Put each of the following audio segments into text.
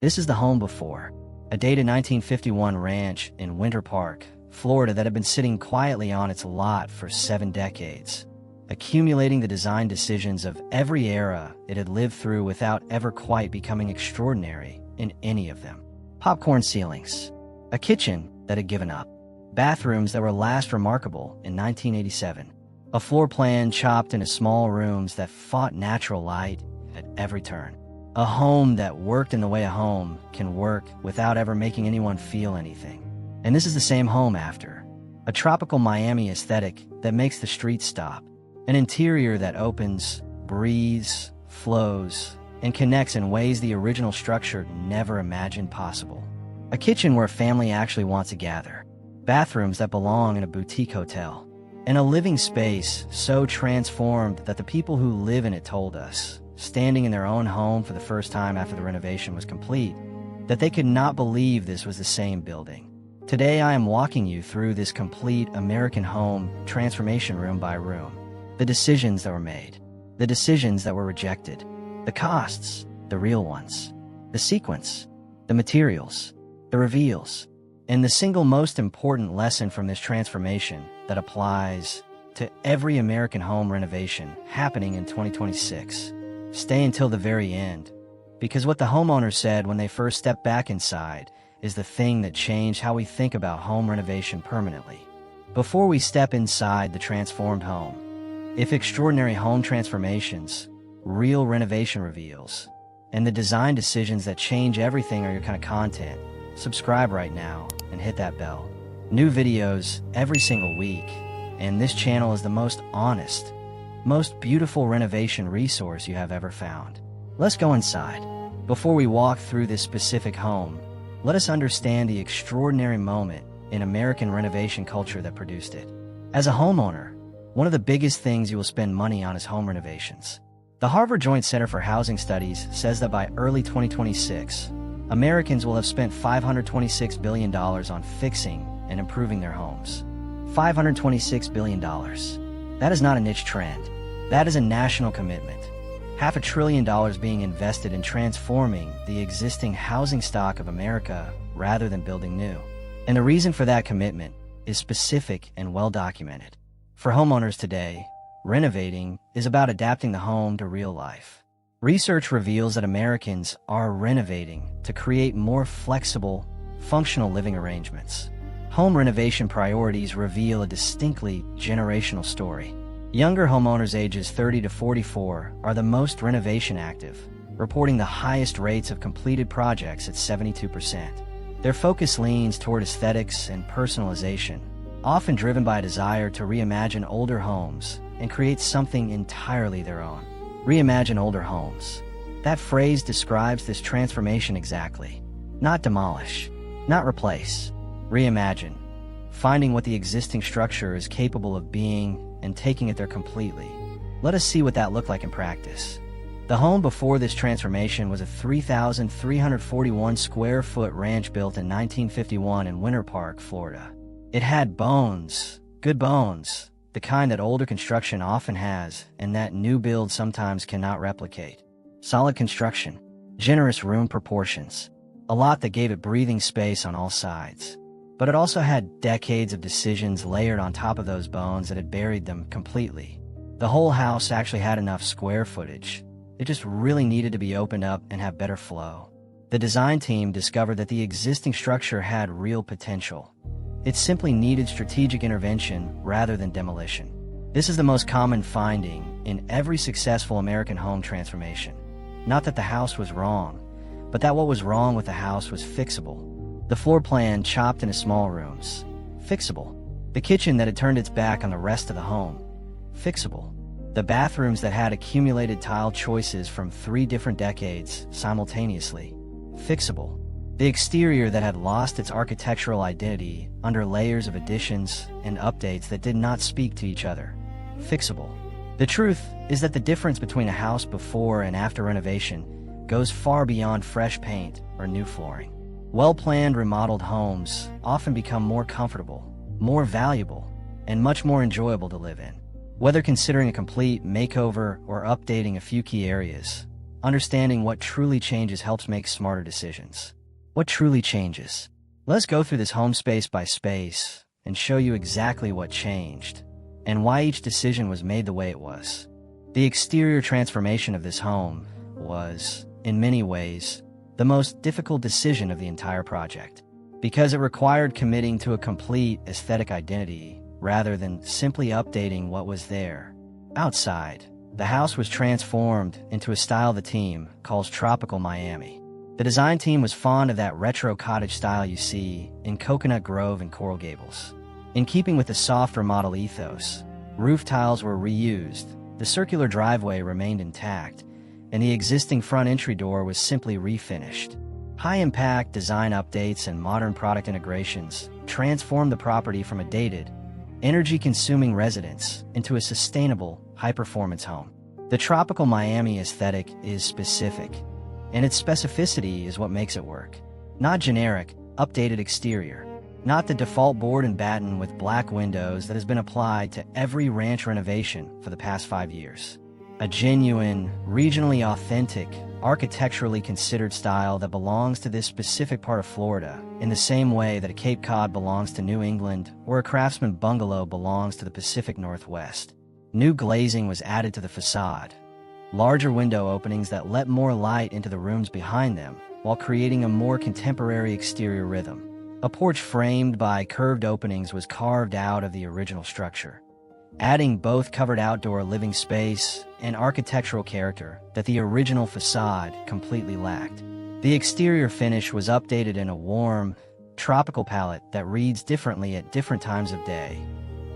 This is the home before, a dated 1951 ranch in Winter Park, Florida that had been sitting quietly on its lot for 7 decades, accumulating the design decisions of every era it had lived through without ever quite becoming extraordinary in any of them. Popcorn ceilings, a kitchen that had given up, bathrooms that were last remarkable in 1987, a floor plan chopped into small rooms that fought natural light at every turn. A home that worked in the way a home can work without ever making anyone feel anything. And this is the same home after. A tropical Miami aesthetic that makes the streets stop. An interior that opens, breathes, flows, and connects in ways the original structure never imagined possible. A kitchen where a family actually wants to gather. Bathrooms that belong in a boutique hotel. And a living space so transformed that the people who live in it told us, standing in their own home for the first time after the renovation was complete, that they could not believe this was the same building. Today I am walking you through this complete American home transformation room by room. The decisions that were made, the decisions that were rejected, the costs, the real ones, the sequence, the materials, the reveals, and the single most important lesson from this transformation that applies to every American home renovation happening in 2026. Stay until the very end, because what the homeowners said when they first stepped back inside is the thing that changed how we think about home renovation permanently. Before we step inside the transformed home, if extraordinary home transformations, real renovation reveals, and the design decisions that change everything are your kind of content, subscribe right now and hit that bell. New videos every single week, and this channel is the most honest, most beautiful renovation resource you have ever found. Let's go inside. Before we walk through this specific home, let us understand the extraordinary moment in American renovation culture that produced it. As a homeowner, one of the biggest things you will spend money on is home renovations. The Harvard Joint Center for Housing Studies says that by early 2026, Americans will have spent $526 billion on fixing and improving their homes. $526 billion. That is not a niche trend. That is a national commitment. $500 billion being invested in transforming the existing housing stock of America rather than building new. And the reason for that commitment is specific and well documented. For homeowners today, renovating is about adapting the home to real life. Research reveals that Americans are renovating to create more flexible, functional living arrangements. Home renovation priorities reveal a distinctly generational story. Younger homeowners ages 30 to 44 are the most renovation active, reporting the highest rates of completed projects at 72%. Their focus leans toward aesthetics and personalization, often driven by a desire to reimagine older homes and create something entirely their own. Reimagine older homes. That phrase describes this transformation exactly. Not demolish, not replace, reimagine. Finding what the existing structure is capable of being and taking it there completely. Let us see what that looked like in practice. The home before this transformation was a 3,341 square foot ranch built in 1951 in Winter Park, Florida. It had bones, good bones, the kind that older construction often has and that new build sometimes cannot replicate. Solid construction, generous room proportions, a lot that gave it breathing space on all sides. But it also had decades of decisions layered on top of those bones that had buried them completely. The whole house actually had enough square footage. It just really needed to be opened up and have better flow. The design team discovered that the existing structure had real potential. It simply needed strategic intervention rather than demolition. This is the most common finding in every successful American home transformation. Not that the house was wrong, but that what was wrong with the house was fixable. The floor plan chopped into small rooms. Fixable. The kitchen that had turned its back on the rest of the home. Fixable. The bathrooms that had accumulated tile choices from 3 different decades simultaneously. Fixable. The exterior that had lost its architectural identity under layers of additions and updates that did not speak to each other. Fixable. The truth is that the difference between a house before and after renovation goes far beyond fresh paint or new flooring. Well-planned remodeled homes often become more comfortable, more valuable, and much more enjoyable to live in. Whether considering a complete makeover or updating a few key areas, understanding what truly changes helps make smarter decisions. What truly changes? Let's go through this home space by space and show you exactly what changed and why each decision was made the way it was. The exterior transformation of this home was, in many ways, the most difficult decision of the entire project, because it required committing to a complete aesthetic identity rather than simply updating what was there. Outside, the house was transformed into a style the team calls Tropical Miami. The design team was fond of that retro cottage style you see in Coconut Grove and Coral Gables. In keeping with the soft remodel ethos, roof tiles were reused, the circular driveway remained intact, and the existing front entry door was simply refinished. High-impact design updates and modern product integrations transformed the property from a dated, energy-consuming residence into a sustainable, high-performance home. The Tropical Miami aesthetic is specific, and its specificity is what makes it work. Not generic, updated exterior, not the default board and batten with black windows that has been applied to every ranch renovation for the past 5 years. A genuine, regionally authentic, architecturally considered style that belongs to this specific part of Florida, in the same way that a Cape Cod belongs to New England or a Craftsman bungalow belongs to the Pacific Northwest. New glazing was added to the facade, larger window openings that let more light into the rooms behind them while creating a more contemporary exterior rhythm. A porch framed by curved openings was carved out of the original structure, adding both covered outdoor living space and architectural character that the original facade completely lacked. The exterior finish was updated in a warm, tropical palette that reads differently at different times of day.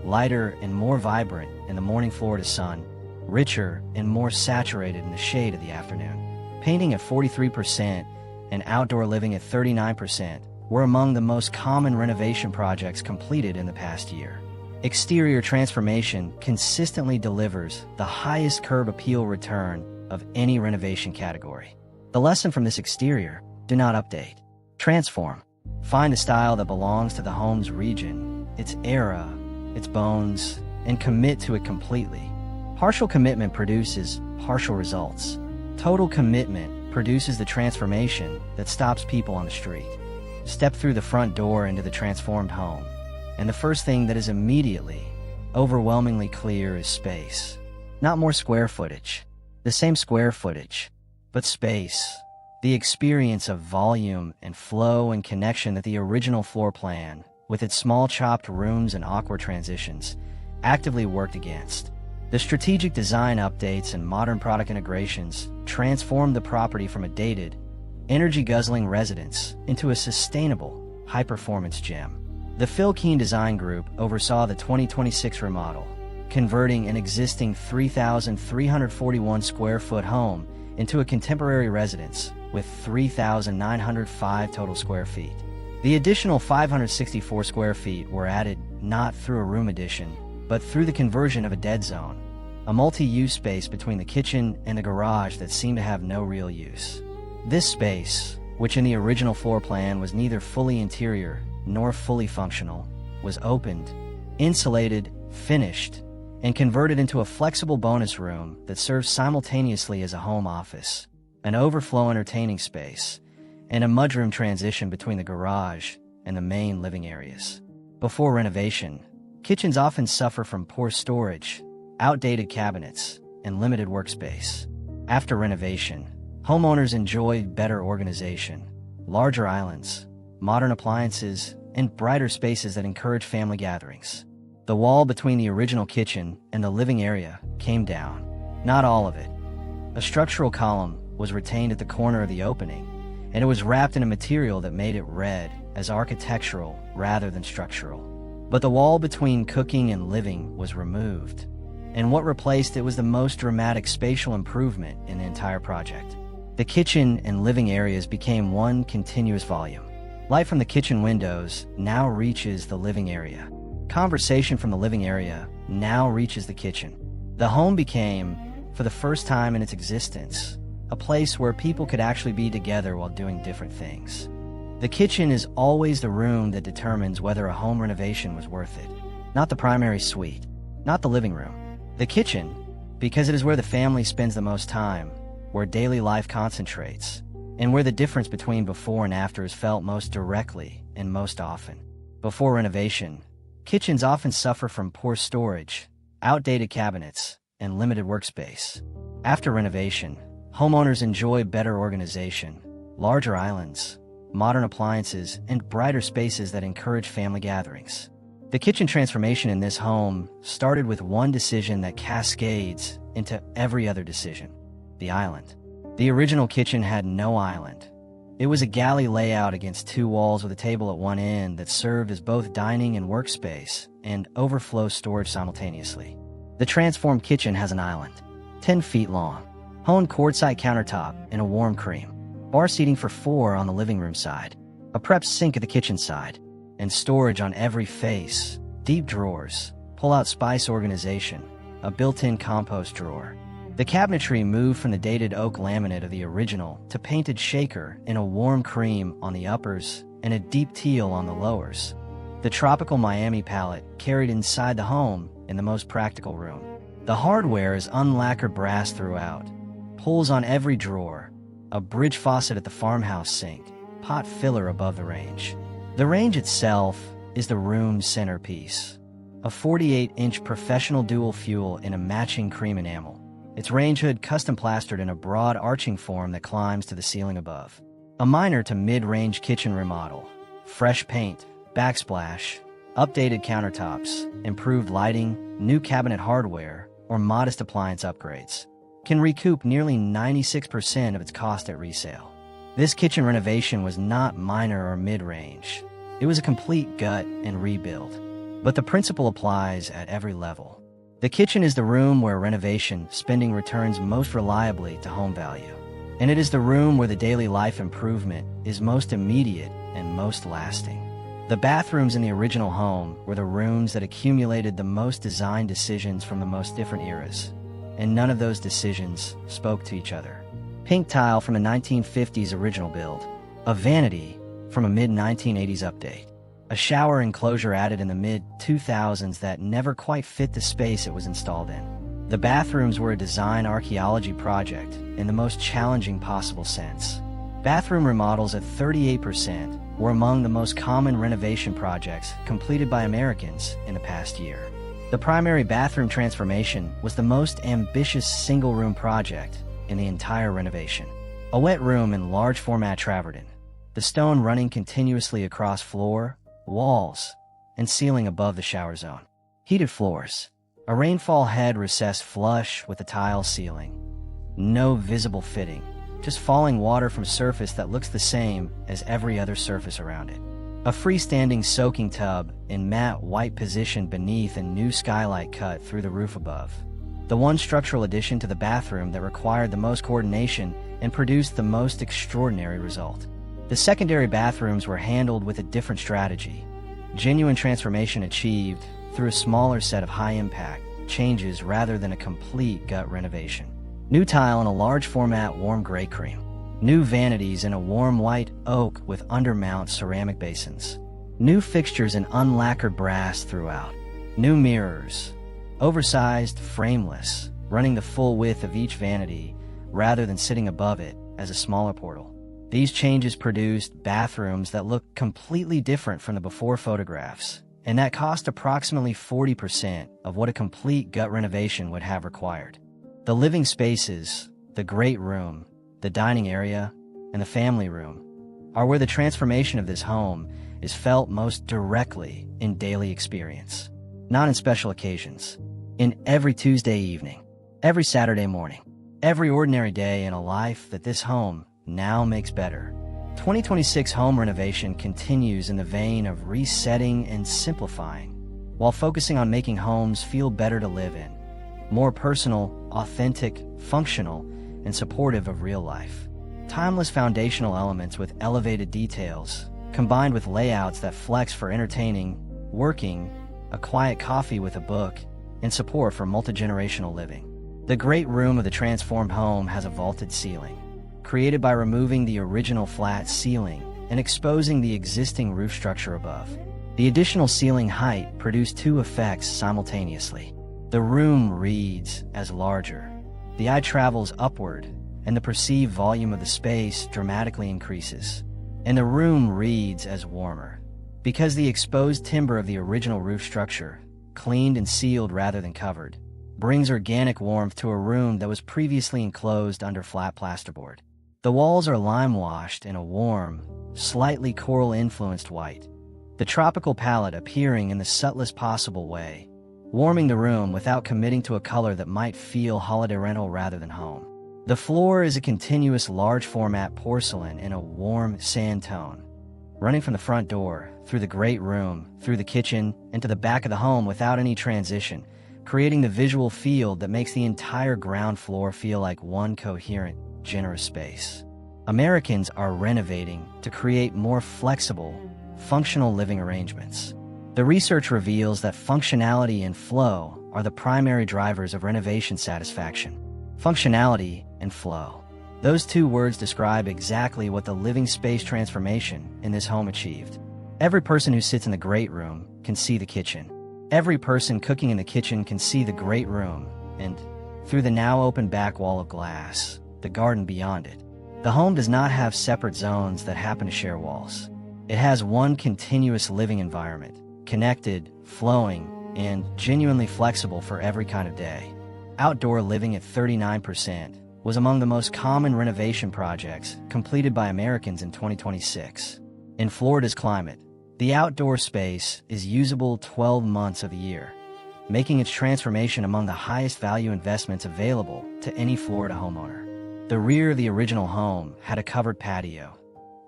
Lighter and more vibrant in the morning Florida sun, richer and more saturated in the shade of the afternoon. Painting at 43% and outdoor living at 39% were among the most common renovation projects completed in the past year. Exterior transformation consistently delivers the highest curb appeal return of any renovation category. The lesson from this exterior: do not update. Transform. Find the style that belongs to the home's region, its era, its bones, and commit to it completely. Partial commitment produces partial results. Total commitment produces the transformation that stops people on the street. Step through the front door into the transformed home, and the first thing that is immediately, overwhelmingly clear is space. Not more square footage, the same square footage, but space. The experience of volume and flow and connection that the original floor plan, with its small chopped rooms and awkward transitions, actively worked against. The strategic design updates and modern product integrations transformed the property from a dated, energy-guzzling residence into a sustainable, high-performance gem. The Phil Keen Design Group oversaw the 2026 remodel, converting an existing 3,341 square foot home into a contemporary residence with 3,905 total square feet. The additional 564 square feet were added not through a room addition, but through the conversion of a dead zone, a multi-use space between the kitchen and the garage that seemed to have no real use. This space, which in the original floor plan was neither fully interior nor fully functional, was opened, insulated, finished, and converted into a flexible bonus room that serves simultaneously as a home office, an overflow entertaining space, and a mudroom transition between the garage and the main living areas. Before renovation, kitchens often suffer from poor storage, outdated cabinets, and limited workspace. After renovation, homeowners enjoyed better organization, larger islands, modern appliances, and brighter spaces that encourage family gatherings. The wall between the original kitchen and the living area came down. Not all of it. A structural column was retained at the corner of the opening, and it was wrapped in a material that made it read as architectural rather than structural. But the wall between cooking and living was removed, and what replaced it was the most dramatic spatial improvement in the entire project. The kitchen and living areas became one continuous volume. Light from the kitchen windows now reaches the living area. Conversation from the living area now reaches the kitchen. The home became, for the first time in its existence, a place where people could actually be together while doing different things. The kitchen is always the room that determines whether a home renovation was worth it. Not the primary suite, not the living room. The kitchen, because it is where the family spends the most time, where daily life concentrates, and where the difference between before and after is felt most directly and most often. Before renovation, kitchens often suffer from poor storage, outdated cabinets, and limited workspace. After renovation, homeowners enjoy better organization, larger islands, modern appliances, and brighter spaces that encourage family gatherings. The kitchen transformation in this home started with one decision that cascades into every other decision: the island. The original kitchen had no island. It was a galley layout against two walls with a table at one end that served as both dining and workspace and overflow storage simultaneously. The transformed kitchen has an island, 10 feet long, honed quartzite countertop and a warm cream, bar seating for 4 on the living room side, a prep sink at the kitchen side, and storage on every face, deep drawers, pull-out spice organization, a built-in compost drawer. The cabinetry moved from the dated oak laminate of the original to painted shaker in a warm cream on the uppers and a deep teal on the lowers. The tropical Miami palette carried inside the home in the most practical room. The hardware is unlacquered brass throughout, pulls on every drawer, a bridge faucet at the farmhouse sink, pot filler above the range. The range itself is the room's centerpiece, a 48-inch professional dual fuel in a matching cream enamel. Its range hood custom plastered in a broad arching form that climbs to the ceiling above. A minor to mid-range kitchen remodel, fresh paint, backsplash, updated countertops, improved lighting, new cabinet hardware, or modest appliance upgrades can recoup nearly 96% of its cost at resale. This kitchen renovation was not minor or mid-range. It was a complete gut and rebuild. But the principle applies at every level. The kitchen is the room where renovation spending returns most reliably to home value. And it is the room where the daily life improvement is most immediate and most lasting. The bathrooms in the original home were the rooms that accumulated the most design decisions from the most different eras. And none of those decisions spoke to each other. Pink tile from a 1950s original build. A vanity from a mid-1980s update. A shower enclosure added in the mid-2000s that never quite fit the space it was installed in. The bathrooms were a design archaeology project in the most challenging possible sense. Bathroom remodels at 38% were among the most common renovation projects completed by Americans in the past year. The primary bathroom transformation was the most ambitious single-room project in the entire renovation. A wet room in large format travertine, the stone running continuously across floor, walls, and ceiling above the shower zone. Heated floors, a rainfall head recessed flush with the tile ceiling. No visible fitting, just falling water from surface that looks the same as every other surface around it. A freestanding soaking tub in matte white position beneath a new skylight cut through the roof above. The one structural addition to the bathroom that required the most coordination and produced the most extraordinary result. The secondary bathrooms were handled with a different strategy. Genuine transformation achieved through a smaller set of high-impact changes rather than a complete gut renovation. New tile in a large format warm gray cream. New vanities in a warm white oak with undermount ceramic basins. New fixtures in unlacquered brass throughout. New mirrors, oversized, frameless, running the full width of each vanity rather than sitting above it as a smaller portal. These changes produced bathrooms that look completely different from the before photographs, and that cost approximately 40% of what a complete gut renovation would have required. The living spaces, the great room, the dining area, and the family room are where the transformation of this home is felt most directly in daily experience, not in special occasions, in every Tuesday evening, every Saturday morning, every ordinary day in a life that this home now makes better. 2026 home renovation continues in the vein of resetting and simplifying, while focusing on making homes feel better to live in, more personal, authentic, functional, and supportive of real life. Timeless foundational elements with elevated details, combined with layouts that flex for entertaining, working, a quiet coffee with a book, and support for multi-generational living. The great room of the transformed home has a vaulted ceiling, created by removing the original flat ceiling and exposing the existing roof structure above. The additional ceiling height produced two effects simultaneously. The room reads as larger. The eye travels upward, and the perceived volume of the space dramatically increases. And the room reads as warmer. Because the exposed timber of the original roof structure, cleaned and sealed rather than covered, brings organic warmth to a room that was previously enclosed under flat plasterboard. The walls are lime-washed in a warm, slightly coral-influenced white, the tropical palette appearing in the subtlest possible way, warming the room without committing to a color that might feel holiday rental rather than home. The floor is a continuous large-format porcelain in a warm sand tone, running from the front door, through the great room, through the kitchen, into the back of the home without any transition, creating the visual field that makes the entire ground floor feel like one coherent, generous space. Americans are renovating to create more flexible, functional living arrangements. The research reveals that functionality and flow are the primary drivers of renovation satisfaction. Functionality and flow. Those two words describe exactly what the living space transformation in this home achieved. Every person who sits in the great room can see the kitchen. Every person cooking in the kitchen can see the great room, and, through the now open back wall of glass, the garden beyond it. The home does not have separate zones that happen to share walls. It has one continuous living environment, connected, flowing, and genuinely flexible for every kind of day. Outdoor living at 39% was among the most common renovation projects completed by Americans in 2026. In Florida's climate, the outdoor space is usable 12 months of the year, making its transformation among the highest value investments available to any Florida homeowner. The rear of the original home had a covered patio,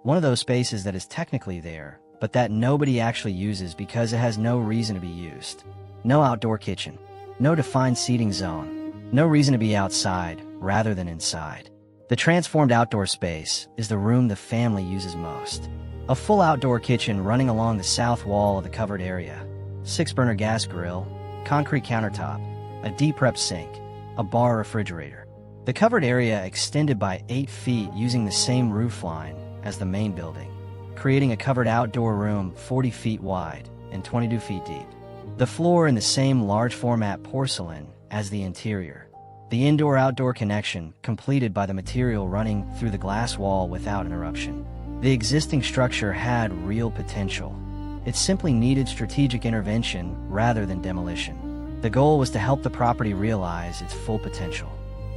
one of those spaces that is technically there, but that nobody actually uses because it has no reason to be used. No outdoor kitchen, no defined seating zone, no reason to be outside rather than inside. The transformed outdoor space is the room the family uses most. A full outdoor kitchen running along the south wall of the covered area, 6-burner gas grill, concrete countertop, a deep prep sink, a bar refrigerator. The covered area extended by 8 feet using the same roof line as the main building, creating a covered outdoor room 40 feet wide and 22 feet deep. The floor in the same large format porcelain as the interior. The indoor-outdoor connection completed by the material running through the glass wall without interruption. The existing structure had real potential. It simply needed strategic intervention rather than demolition. The goal was to help the property realize its full potential.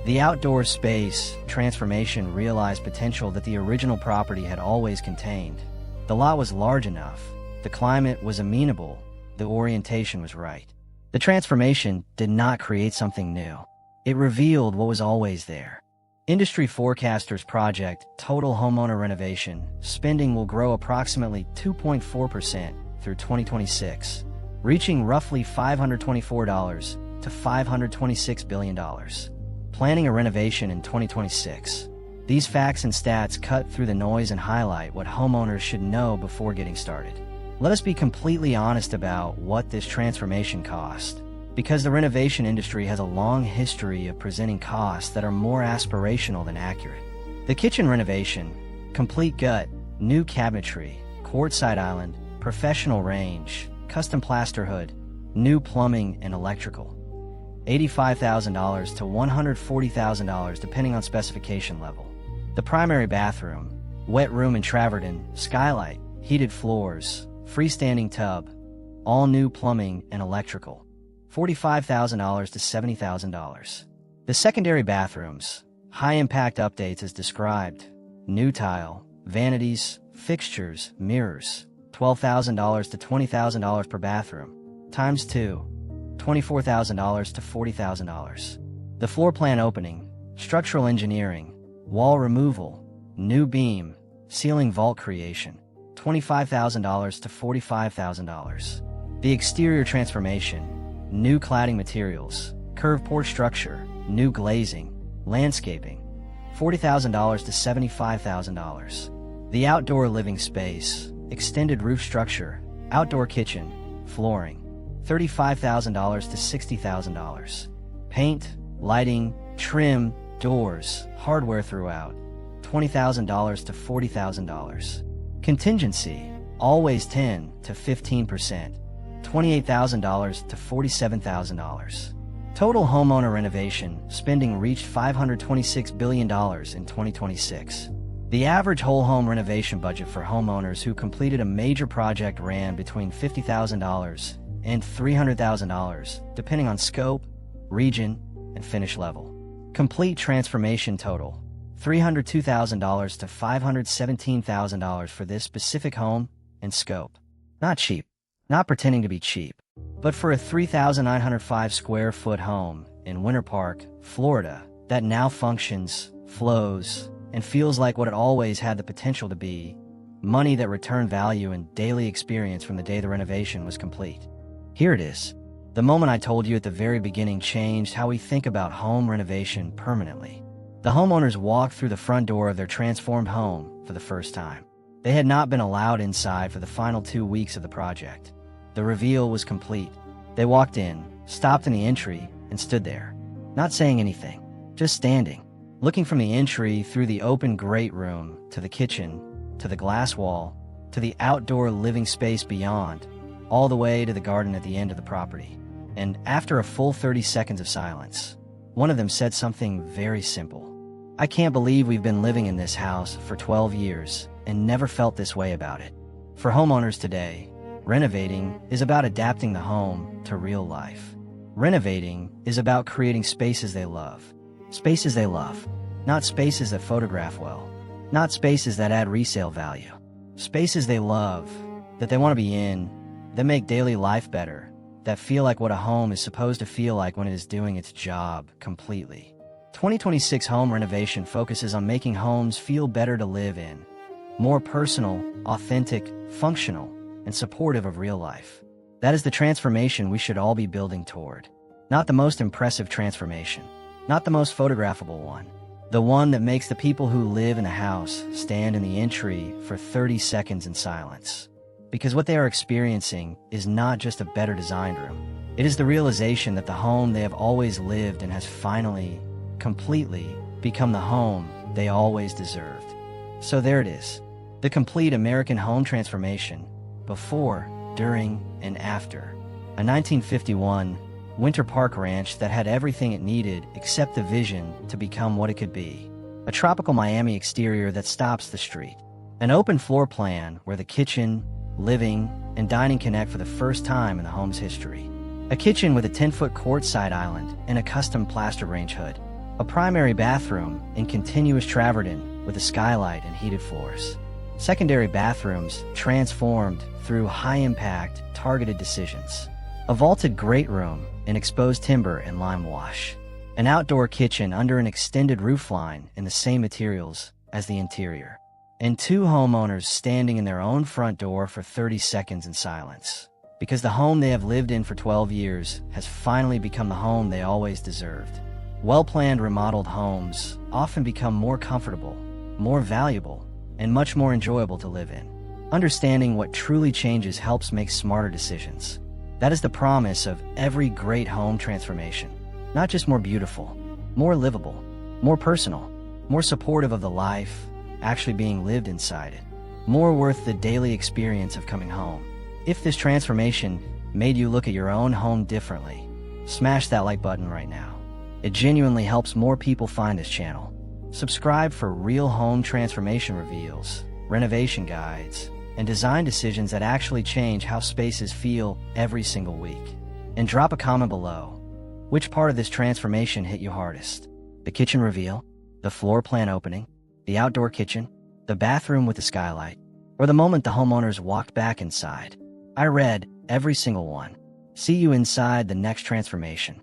The outdoor space transformation realized potential that the original property had always contained. The lot was large enough, the climate was amenable, the orientation was right. The transformation did not create something new. It revealed what was always there. Industry forecasters project total homeowner renovation spending will grow approximately 2.4% through 2026, reaching roughly $524 to $526 billion. Planning a renovation in 2026. These facts and stats cut through the noise and highlight what homeowners should know before getting started. Let us be completely honest about what this transformation cost, because the renovation industry has a long history of presenting costs that are more aspirational than accurate. The kitchen renovation, complete gut, new cabinetry, quartzite island, professional range, custom plaster hood, new plumbing and electrical. $85,000 to $140,000 depending on specification level. The primary bathroom, wet room and travertine, skylight, heated floors, freestanding tub, all new plumbing and electrical. $45,000 to $70,000. The secondary bathrooms, high-impact updates as described, new tile, vanities, fixtures, mirrors, $12,000 to $20,000 per bathroom, times 2, $24,000 to $40,000. The floor plan opening, structural engineering, wall removal, new beam, ceiling vault creation, $25,000 to $45,000. The exterior transformation, new cladding materials, curved porch structure, new glazing, landscaping, $40,000 to $75,000. The outdoor living space, extended roof structure, outdoor kitchen, flooring, $35,000 to $60,000. Paint, lighting, trim, doors, hardware throughout, $20,000 to $40,000. Contingency, always 10 to 15%, $28,000 to $47,000. Total homeowner renovation spending reached $526 billion in 2026. The average whole home renovation budget for homeowners who completed a major project ran between $50,000 and $300,000, depending on scope, region, and finish level. Complete transformation total, $302,000 to $517,000 for this specific home and scope. Not cheap, not pretending to be cheap, but for a 3,905 square foot home in Winter Park, Florida, that now functions, flows, and feels like what it always had the potential to be, money that returned value and daily experience from the day the renovation was complete. Here it is. The moment I told you at the very beginning changed how we think about home renovation permanently. The homeowners walked through the front door of their transformed home for the first time. They had not been allowed inside for the final 2 weeks of the project. The reveal was complete. They walked in, stopped in the entry, and stood there, not saying anything, just standing, looking from the entry through the open great room to the kitchen, to the glass wall, to the outdoor living space beyond, all the way to the garden at the end of the property. And after a full 30 seconds of silence, one of them said something very simple. "I can't believe we've been living in this house for 12 years and never felt this way about it." For homeowners today, renovating is about adapting the home to real life. Renovating is about creating spaces they love. Spaces they love, not spaces that photograph well, not spaces that add resale value. Spaces they love, that they want to be in, that make daily life better, that feel like what a home is supposed to feel like when it is doing its job completely. 2026 home renovation focuses on making homes feel better to live in, more personal, authentic, functional, and supportive of real life. That is the transformation we should all be building toward. Not the most impressive transformation, not the most photographable one, the one that makes the people who live in a house stand in the entry for 30 seconds in silence. Because what they are experiencing is not just a better designed room. It is the realization that the home they have always lived in has finally, completely, become the home they always deserved. So there it is, the complete American home transformation, before, during, and after. A 1951 Winter Park ranch that had everything it needed except the vision to become what it could be. A tropical Miami exterior that stops the street. An open floor plan where the kitchen, living, and dining connect for the first time in the home's history. A kitchen with a 10-foot quartzite island and a custom plaster range hood. A primary bathroom in continuous travertine with a skylight and heated floors. Secondary bathrooms transformed through high-impact, targeted decisions. A vaulted great room in exposed timber and lime wash. An outdoor kitchen under an extended roofline in the same materials as the interior. And 2 homeowners standing in their own front door for 30 seconds in silence. Because the home they have lived in for 12 years has finally become the home they always deserved. Well-planned remodeled homes often become more comfortable, more valuable, and much more enjoyable to live in. Understanding what truly changes helps make smarter decisions. That is the promise of every great home transformation. Not just more beautiful, more livable, more personal, more supportive of the life actually being lived inside it. More worth the daily experience of coming home. If this transformation made you look at your own home differently, smash that like button right now. It genuinely helps more people find this channel. Subscribe for real home transformation reveals, renovation guides, and design decisions that actually change how spaces feel every single week. And drop a comment below. Which part of this transformation hit you hardest? The kitchen reveal? The floor plan opening? The outdoor kitchen? The bathroom with the skylight? Or the moment the homeowners walked back inside? I read every single one. See you inside the next transformation.